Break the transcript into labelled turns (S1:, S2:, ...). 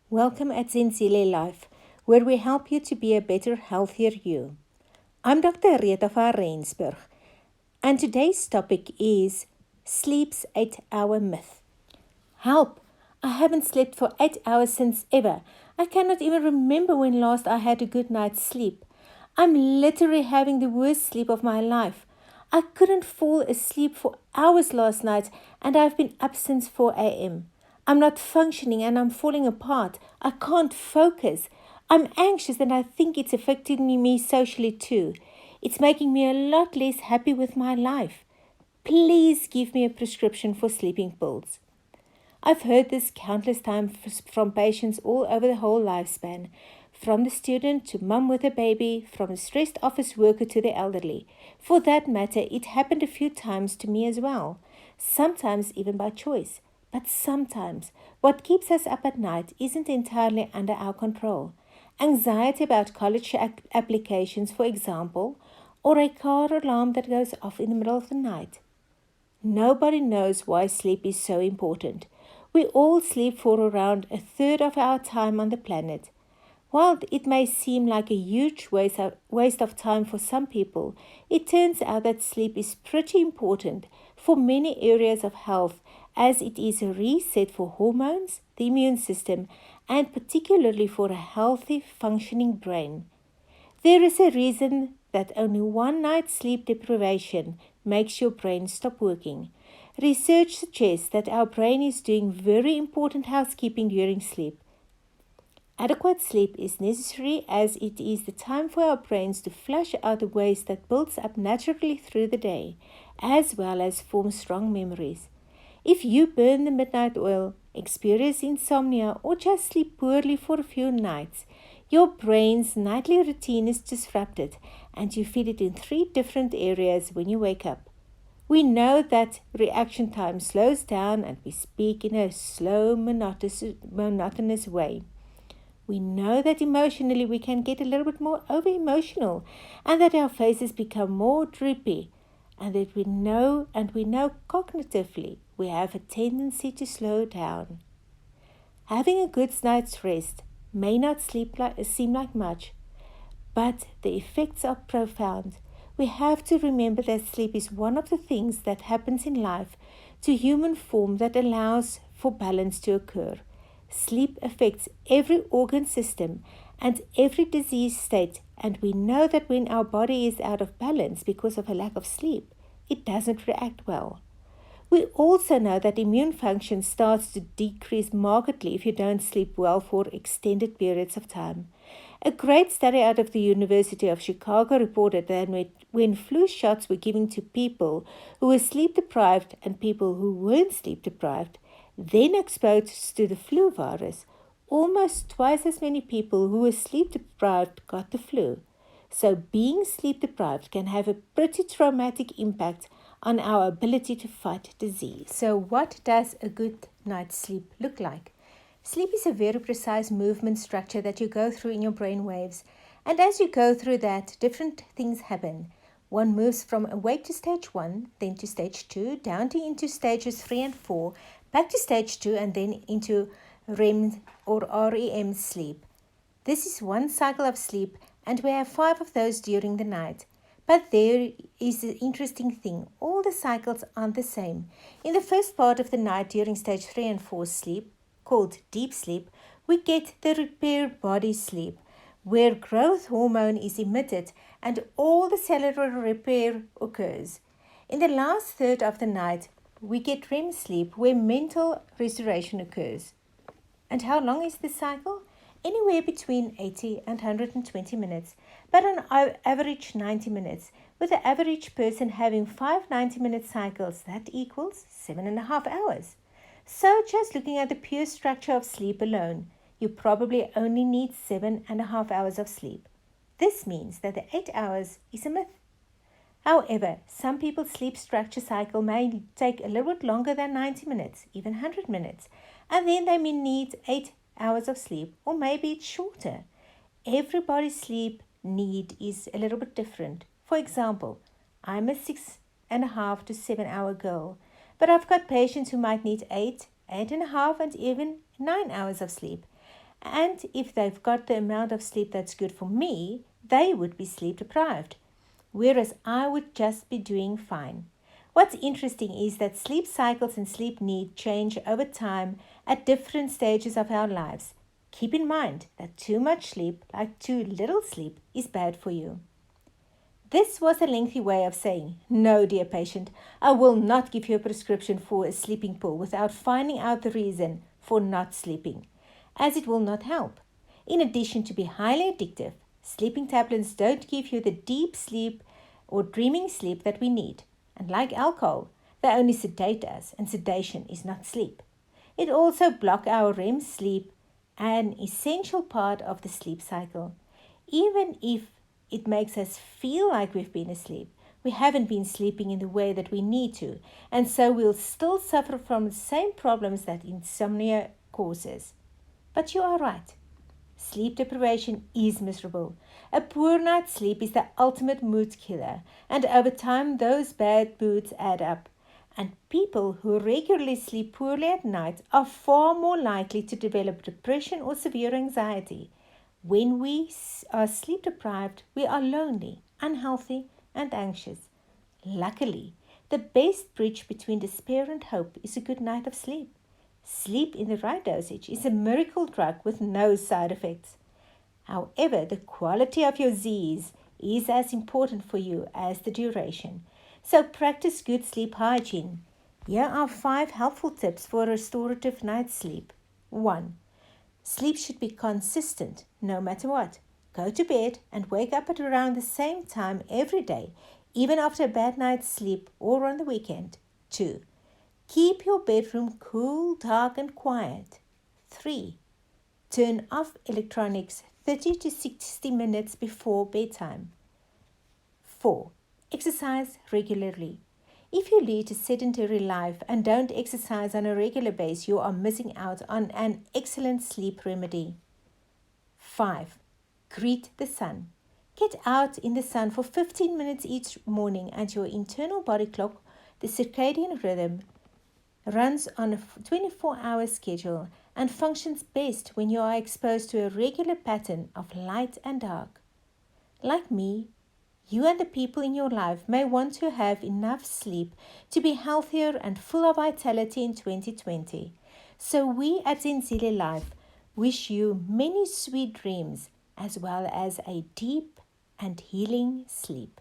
S1: Welcome at Zenzile Life, where we help you to be a better, healthier you. I'm Dr. Rita van Rensburg, and today's topic is Sleep's 8-hour myth. Help! I haven't slept for 8 hours since ever. I cannot even remember when last I had a good night's sleep. I'm literally having the worst sleep of my life. I couldn't fall asleep for hours last night, and I've been up since 4 a.m. I'm not functioning and I'm falling apart. I can't focus. I'm anxious and I think it's affecting me socially too. It's making me a lot less happy with my life. Please give me a prescription for sleeping pills. I've heard this countless times from patients all over the whole lifespan, from the student to mum with a baby, from the stressed office worker to the elderly. For that matter, it happened a few times to me as well, sometimes even by choice. But sometimes, what keeps us up at night isn't entirely under our control. Anxiety about college applications, for example, or a car alarm that goes off in the middle of the night. Nobody knows why sleep is so important. We all sleep for around a third of our time on the planet. While it may seem like a huge waste of time for some people, it turns out that sleep is pretty important for many areas of health, as it is a reset for hormones, the immune system, and particularly for a healthy, functioning brain. There is a reason that only one night's sleep deprivation makes your brain stop working. Research suggests that our brain is doing very important housekeeping during sleep. Adequate sleep is necessary as it is the time for our brains to flush out the waste that builds up naturally through the day, as well as form strong memories. If you burn the midnight oil, experience insomnia, or just sleep poorly for a few nights, your brain's nightly routine is disrupted and you feel it in 3 different areas when you wake up. We know that reaction time slows down and we speak in a slow, monotonous way. We know that emotionally we can get a little bit more over emotional and that our faces become more droopy and that we know cognitively we have a tendency to slow down. Having a good night's rest may not seem like much, but the effects are profound. We have to remember that sleep is one of the things that happens in life to human form that allows for balance to occur. Sleep affects every organ system and every disease state, and we know that when our body is out of balance because of a lack of sleep, it doesn't react well. We also know that immune function starts to decrease markedly if you don't sleep well for extended periods of time. A great study out of the University of Chicago reported that when flu shots were given to people who were sleep deprived and people who weren't sleep deprived, then exposed to the flu virus, almost twice as many people who were sleep deprived got the flu. So being sleep deprived can have a pretty traumatic impact on our ability to fight disease. So what does a good night's sleep look like? Sleep is a very precise movement structure that you go through in your brain waves. And as you go through that, different things happen. One moves from awake to stage 1, then to stage 2, down to into stages 3 and 4, back to stage 2, and then into REM or REM sleep. This is one cycle of sleep, and we have 5 of those during the night. But there is the interesting thing. All the cycles aren't the same. In the first part of the night during stage 3 and 4 sleep, called deep sleep, we get the repair body sleep, where growth hormone is emitted and all the cellular repair occurs. In the last third of the night, we get REM sleep, where mental restoration occurs. And how long is this cycle? Anywhere between 80 and 120 minutes, but on average 90 minutes. With the average person having 5 90-minute cycles, that equals 7.5 hours. So just looking at the pure structure of sleep alone, you probably only need 7.5 hours of sleep. This means that the 8 hours is a myth. However, some people's sleep structure cycle may take a little bit longer than 90 minutes, even 100 minutes, and then they may need 8 hours of sleep, or maybe it's shorter. Everybody's sleep need is a little bit different. For example, I'm a 6.5 to 7 hour girl, but I've got patients who might need 8, 8.5, and even 9 hours of sleep. And if they've got the amount of sleep that's good for me, they would be sleep deprived, whereas I would just be doing fine. What's interesting is that sleep cycles and sleep need change over time at different stages of our lives. Keep in mind that too much sleep, like too little sleep, is bad for you. This was a lengthy way of saying, no, dear patient, I will not give you a prescription for a sleeping pill without finding out the reason for not sleeping, as it will not help. In addition to be highly addictive, sleeping tablets don't give you the deep sleep or dreaming sleep that we need. And like alcohol, they only sedate us, and sedation is not sleep. It also blocks our REM sleep, an essential part of the sleep cycle. Even if it makes us feel like we've been asleep, we haven't been sleeping in the way that we need to, and so we'll still suffer from the same problems that insomnia causes. But you are right. Sleep deprivation is miserable. A poor night's sleep is the ultimate mood killer, and over time those bad moods add up. And people who regularly sleep poorly at night are far more likely to develop depression or severe anxiety. When we are sleep deprived, we are lonely, unhealthy, and anxious. Luckily, the best bridge between despair and hope is a good night of sleep. Sleep in the right dosage is a miracle drug with no side effects. However, the quality of your Z's is as important for you as the duration. So practice good sleep hygiene. Here are 5 helpful tips for a restorative night's sleep. 1. Sleep should be consistent no matter what. Go to bed and wake up at around the same time every day, even after a bad night's sleep or on the weekend. 2. Keep your bedroom cool, dark, and quiet. 3. Turn off electronics 30 to 60 minutes before bedtime. 4. Exercise regularly. If you lead a sedentary life and don't exercise on a regular basis, you are missing out on an excellent sleep remedy. 5. Greet the sun. Get out in the sun for 15 minutes each morning, and your internal body clock, the circadian rhythm, runs on a 24-hour schedule and functions best when you are exposed to a regular pattern of light and dark. Like me, you and the people in your life may want to have enough sleep to be healthier and full of vitality in 2020. So we at Zenzile Life wish you many sweet dreams as well as a deep and healing sleep.